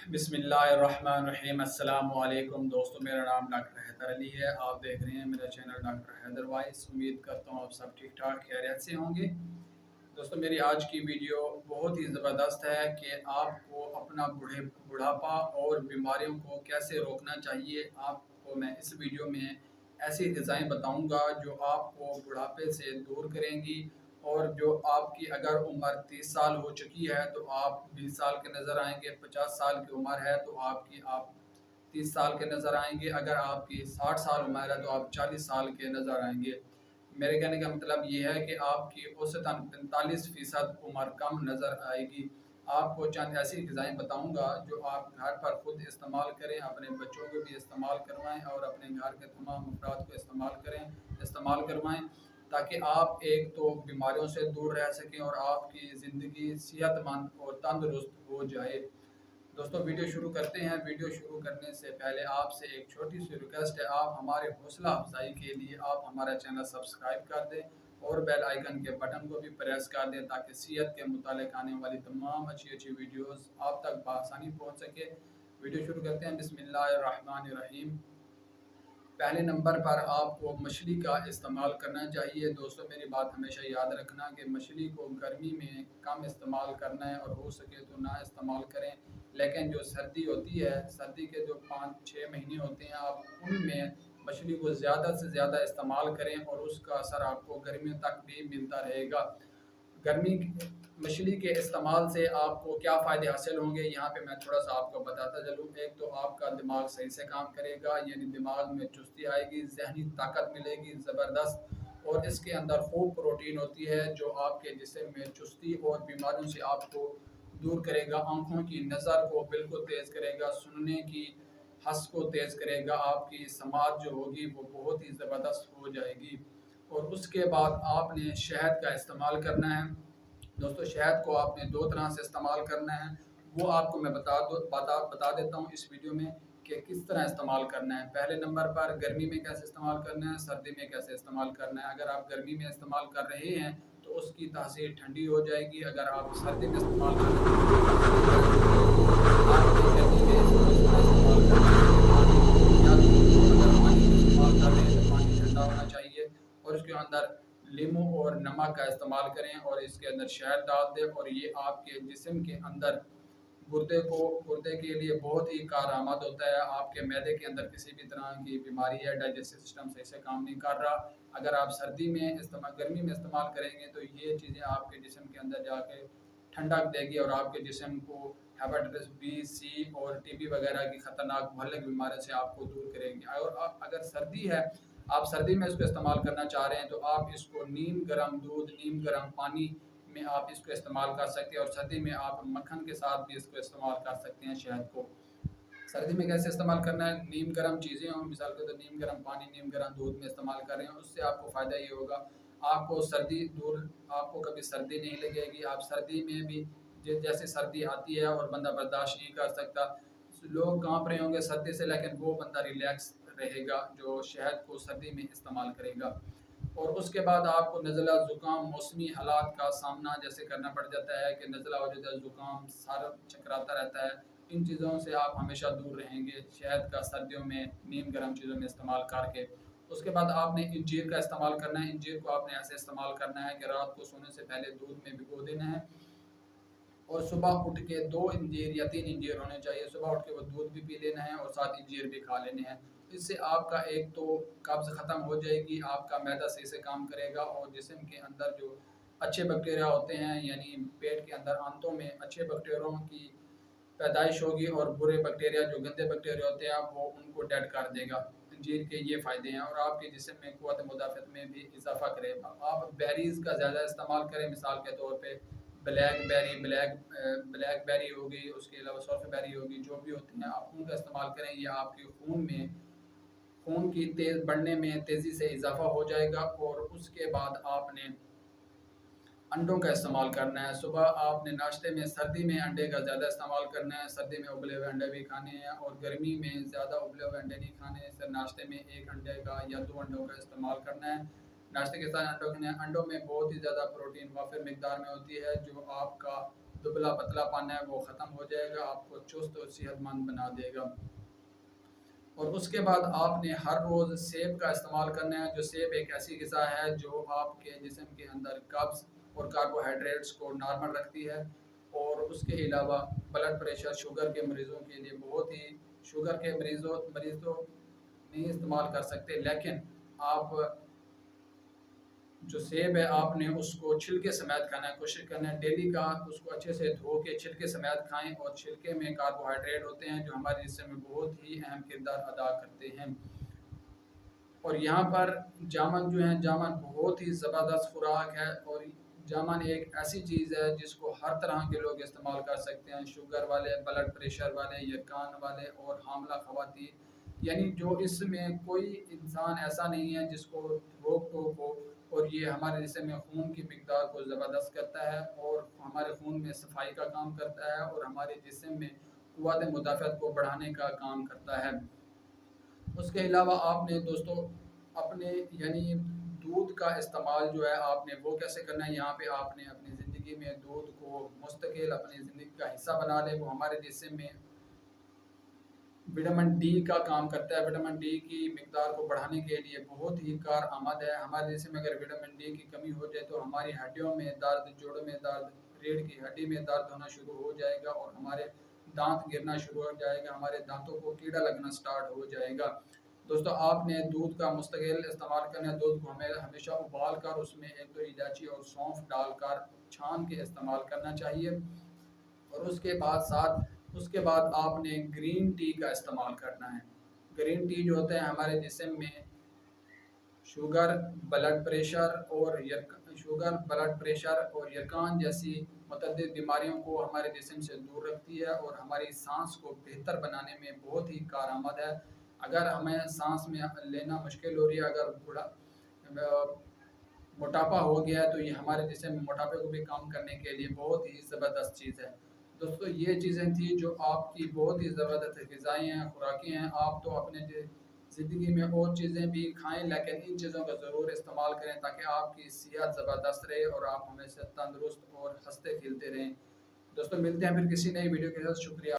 बिस्मिल्लाहिर्रहमानिर्रहीम। अस्सलाम वालेकुम दोस्तों, मेरा नाम डॉक्टर हैदर अली है। आप देख रहे हैं मेरा चैनल डॉक्टर हैदर वाइस। उम्मीद करता हूँ आप सब ठीक ठाक खैरियत से होंगे। दोस्तों, मेरी आज की वीडियो बहुत ही ज़बरदस्त है कि आपको अपना बुढ़ापा और बीमारियों को कैसे रोकना चाहिए। आपको मैं इस वीडियो में ऐसी ग़िज़ाएँ बताऊँगा जो आपको बुढ़ापे से दूर करेंगी, और जो आपकी अगर उम्र 30 साल हो चुकी है तो आप 20 साल के नज़र आएँगे, 50 साल की उम्र है तो आप 30 साल के नज़र आएँगे, अगर आपकी 60 साल उम्र है तो आप 40 साल के नज़र आएँगे। मेरे कहने का मतलब ये है कि आपकी औसतन 45% उम्र कम नज़र आएगी। आपको चंद ऐसी ग़िज़ाएँ बताऊँगा जो आप घर पर खुद इस्तेमाल करें, अपने बच्चों को भी इस्तेमाल करवाएँ और अपने घर के तमाम अफ़राद को इस्तेमाल करवाएँ, ताकि आप एक तो बीमारियों से दूर रह सकें और आपकी ज़िंदगी सेहतमंद और तंदुरुस्त हो जाए। दोस्तों, वीडियो शुरू करते हैं। वीडियो शुरू करने से पहले आपसे एक छोटी सी रिक्वेस्ट है, आप हमारे हौसला अफजाई के लिए आप हमारा चैनल सब्सक्राइब कर दें और बेल आइकन के बटन को भी प्रेस कर दें, ताकि सेहत के मुतालिक आने वाली तमाम अच्छी अच्छी वीडियोस आप तक बआसानी पहुंच सके। वीडियो शुरू करते हैं। बिस्मिल्लाहिर्रहमानिर्रहीम। पहले नंबर पर आपको मछली का इस्तेमाल करना चाहिए। दोस्तों, मेरी बात हमेशा याद रखना कि मछली को गर्मी में कम इस्तेमाल करना है और हो सके तो ना इस्तेमाल करें। लेकिन जो सर्दी होती है, सर्दी के जो 5-6 महीने होते हैं, आप उनमें मछली को ज़्यादा से ज़्यादा इस्तेमाल करें और उसका असर आपको गर्मियों तक भी मिलता रहेगा। गर्मी मछली के इस्तेमाल से आपको क्या फ़ायदे हासिल होंगे, यहाँ पे मैं थोड़ा-सा आपको बताता चलूँ। एक तो आपका दिमाग सही से काम करेगा, यानी दिमाग में चुस्ती आएगी, ज़हनी ताकत मिलेगी ज़बरदस्त, और इसके अंदर खूब प्रोटीन होती है जो आपके जिस्म में चुस्ती और बीमारियों से आपको दूर करेगा। आँखों की नज़र को बिल्कुल तेज़ करेगा, सुनने की हस को तेज़ करेगा, आपकी समात जो होगी वो बहुत ही ज़बरदस्त हो जाएगी। और उसके बाद आपने शहद का इस्तेमाल करना है। दोस्तों, शहद को आपने 2 तरह से इस्तेमाल करना है, वो आपको मैं बता देता हूँ इस वीडियो में कि किस तरह इस्तेमाल करना है। पहले नंबर पर गर्मी में कैसे इस्तेमाल करना है, सर्दी में कैसे इस्तेमाल करना है। अगर आप गर्मी में इस्तेमाल कर रहे हैं तो उसकी तासीर ठंडी हो जाएगी। अगर आप सर्दी में इस्तेमाल कर रहे हैं तो उसकी तासीर गर्म हो जाएगी। आपने गर्मी में इसका इस्तेमाल करना है तो पानी या तो अगर पानी इस्तेमाल कर रहे हैं तो पानी ठंडा होना चाहिए, और उसके अंदर लीमू और नमक का इस्तेमाल करें और इसके अंदर शहद डाल दें, और ये आपके जिस्म के अंदर गुर्दे के लिए बहुत ही कारआमद होता है। आपके मैदे के अंदर किसी भी तरह की बीमारी है, डाइजेस्टिव सिस्टम सही से काम नहीं कर रहा, अगर आप गर्मी में इस्तेमाल करेंगे तो ये चीज़ें आपके जिस्म के अंदर जाके ठंडक देगी और आपके जिस्म को हेपेटाइटिस बी, सी और टीबी वगैरह की खतरनाक भयानक बीमारियों से आपको दूर करेंगे। और अगर सर्दी है, आप सर्दी में इसको इस्तेमाल करना चाह रहे हैं तो आप इसको नीम गर्म दूध, नीम गर्म पानी में आप इसको इस्तेमाल कर सकते हैं, और सर्दी में आप मक्खन के साथ भी इसको इस्तेमाल कर सकते हैं शहद को। सर्दी में कैसे इस्तेमाल करना है, नीम गर्म चीज़ें हों, मिसाल के तौर पर नीम गर्म पानी, नीम गर्म दूध में इस्तेमाल कर रहे हैं, उससे आपको फ़ायदा ये होगा, आपको कभी सर्दी नहीं लगेगी। आप सर्दी में भी जैसे सर्दी आती है और बंदा बर्दाश्त नहीं कर सकता, लोग काँप रहे होंगे सर्दी से, लेकिन वो बंदा रिलैक्स रहेगा जो शहद को सर्दी में इस्तेमाल करेगा। और उसके बाद आपको नज़ला, ज़ुकाम, मौसमी हालात का सामना जैसे करना पड़ जाता है कि नज़ला हो जाता है, ज़ुकाम, सर चकराता रहता है, इन चीज़ों से आप हमेशा दूर रहेंगे शहद का सर्दियों में नीम गर्म चीज़ों में इस्तेमाल करके। उसके बाद आपने इंजीर का इस्तेमाल करना है। इंजीर को आपने ऐसे इस्तेमाल करना है कि रात को सोने से पहले दूध में भिगो देना है, और सुबह उठ के 2 इंजीर या 3 इंजीर होने चाहिए। सुबह उठ के वो दूध भी पी लेना है और साथ इंजीर भी खा लेने हैं। इससे आपका एक तो कब्ज़ ख़त्म हो जाएगी, आपका मैदा सही से काम करेगा, और जिस्म के अंदर जो अच्छे बैक्टीरिया होते हैं, यानी पेट के अंदर आंतों में अच्छे बैक्टीरियाओं की पैदाइश होगी, और बुरे बैक्टीरिया जो गंदे बैक्टीरिया होते हैं वो उनको डेड कर देगा। अंजीर के ये फ़ायदे हैं, और आपके जिस्म में क़ुव्वत मुदाफ़अत में भी इज़ाफ़ा करेगा। आप बेरीज़ का ज़्यादा इस्तेमाल करें, मिसाल के तौर पे ब्लैकबेरी हो गई, उसके अलावा सॉफ्टबेरी होगी, जो भी होती हैं आप उनका इस्तेमाल करें। ये आपके खून की तेज़ बढ़ने में तेज़ी से इजाफ़ा हो जाएगा। और उसके बाद आपने अंडों का इस्तेमाल करना है। सुबह आपने नाश्ते में सर्दी में अंडे का ज़्यादा इस्तेमाल करना है, सर्दी में उबले हुए अंडे भी खाने हैं, और गर्मी में ज़्यादा उबले हुए अंडे नहीं खाने हैं। सिर्फ नाश्ते में 1 अंडे का या 2 अंडों का इस्तेमाल करना है। नाश्ते के साथ अंडों में बहुत ही ज़्यादा प्रोटीन वाफ़िर मिकदार में होती है, जो आपका दुबला पतलापन है वो ख़त्म हो जाएगा, आपको चुस्त और सेहतमंद बना देगा। और उसके बाद आपने हर रोज़ सेब का इस्तेमाल करना है। जो सेब एक ऐसी ग़िज़ा है जो आपके जिस्म के अंदर कब्ज़ और कार्बोहाइड्रेट्स को नॉर्मल रखती है। और उसके अलावा ब्लड प्रेशर, शुगर के मरीज़ों के लिए बहुत ही, शुगर के मरीज़ तो नहीं इस्तेमाल कर सकते, लेकिन आप जो सेब है आपने उसको छिलके समेत खाना है। कोशिश करना है डेली का उसको अच्छे से धो के छिलके समेत खाएं। और छिलके में कार्बोहाइड्रेट होते हैं जो हमारे जिस्म में बहुत ही अहम किरदार अदा करते हैं। और यहाँ पर जामुन जो है, जामुन बहुत ही ज़बरदस्त खुराक है। और जामुन एक ऐसी चीज़ है जिसको हर तरह के लोग इस्तेमाल कर सकते हैं। शुगर वाले, ब्लड प्रेशर वाले, यकान वाले और हामला ख़वातीन, यानी जो इसमें कोई इंसान ऐसा नहीं है जिसको रोक टोक हो। और ये हमारे जिस्म में खून की मिकदार को ज़बरदस्त करता है और हमारे खून में सफाई का काम करता है और हमारे जिस्म में क़ुव्वत मुदाफ़अत को बढ़ाने का काम करता है। उसके अलावा आपने दोस्तों अपने यानी दूध का इस्तेमाल जो है आपने वो कैसे करना है, यहाँ पे आपने अपनी ज़िंदगी में दूध को मुस्तकिल अपनी ज़िंदगी का हिस्सा बना लें। वो हमारे जिस्म में विटामिन डी का काम करता है। विटामिन डी की मिकदार को बढ़ाने के लिए बहुत ही कारआमद है। हमारे जिस्म में अगर विटामिन डी की कमी हो जाए तो हमारी हड्डियों में दर्द, जोड़ों में दर्द, रीढ़ की हड्डी में दर्द होना शुरू हो जाएगा और हमारे दांत गिरना शुरू हो जाएगा, हमारे दांतों को कीड़ा लगना स्टार्ट हो जाएगा। दोस्तों आपने दूध का मुस्तकिल इस्तेमाल करना है। दूध को हमें हमेशा उबाल कर उसमें 1-2 इलायची और सौंफ डालकर छान के इस्तेमाल करना चाहिए। और उसके बाद आपने ग्रीन टी का इस्तेमाल करना है। ग्रीन टी जो होता है हमारे जिस्म में शुगर, ब्लड प्रेशर और यकान जैसी मुतअद्दिद बीमारियों को हमारे जिस्म से दूर रखती है और हमारी सांस को बेहतर बनाने में बहुत ही कारआमद है। अगर हमें सांस में लेना मुश्किल हो रही है, अगर मोटापा हो गया है, तो ये हमारे जिस्म में मोटापे को भी कम करने के लिए बहुत ही ज़बरदस्त चीज़ है। दोस्तों ये चीज़ें थी जो आपकी बहुत ही ज़बरदस्त ग़िज़ाएँ हैं, खुराकें हैं। आप तो अपने ज़िंदगी में और चीज़ें भी खाएँ, लेकिन इन चीज़ों का ज़रूर इस्तेमाल करें ताकि आपकी सेहत ज़बरदस्त रहे और आप हमेशा तंदुरुस्त और हँसते खेलते रहें। दोस्तों मिलते हैं फिर किसी नई वीडियो के साथ। शुक्रिया।